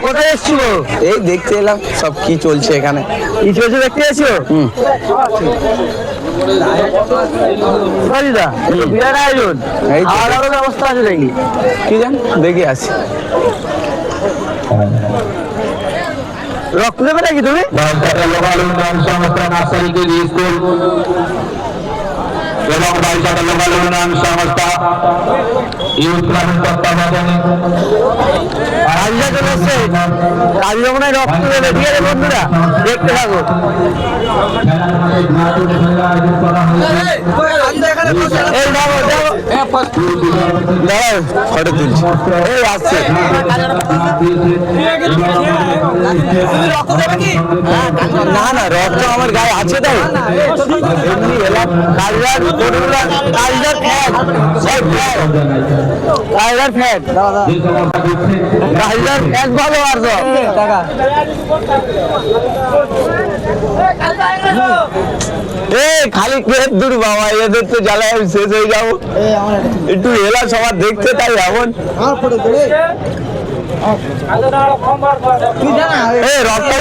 কোথায় এসেছিল? এই দেখতে এলাম সব কি চলছে এখানে। কি চলছে দেখতে এসেছো? দিদা বিরাট আয়োজন, এই তো। খাওয়া দাওয়ার ব্যবস্থা আছে দেখি। কি জান দেখে আসি। রক্ত দেবে নাকি তুমি? লোকাল উন্নয়ন সংস্থা নার্সারি কেজি স্কুল এবং বাইশাটা লোকাল উন্নয়ন সংস্থা ইউথ ক্লাবের তত্ত্বাবধানে কাজটা চলে এসছে, কাজীরমনায় রক্ত দেবে। ঠিক আছে বন্ধুরা, দেখতে থাকো। এই যাবো যাবো, দাঁড়াও ফটো তুলছি। এই আসছে। না না রক্ত আমার গায়ে আছে তাই এমনি এলাম। কাজদার কাজদার ফ্যাট, কাজদার ফ্যাট, কাজদার ফ্যাট ভালো আর টাকা। খালি পেট দূর বাবা, এদের তো জ্বালায় আমি শেষ হয়ে যাবো। একটু এলাম সবার দেখতে, তাই এমন রক্ত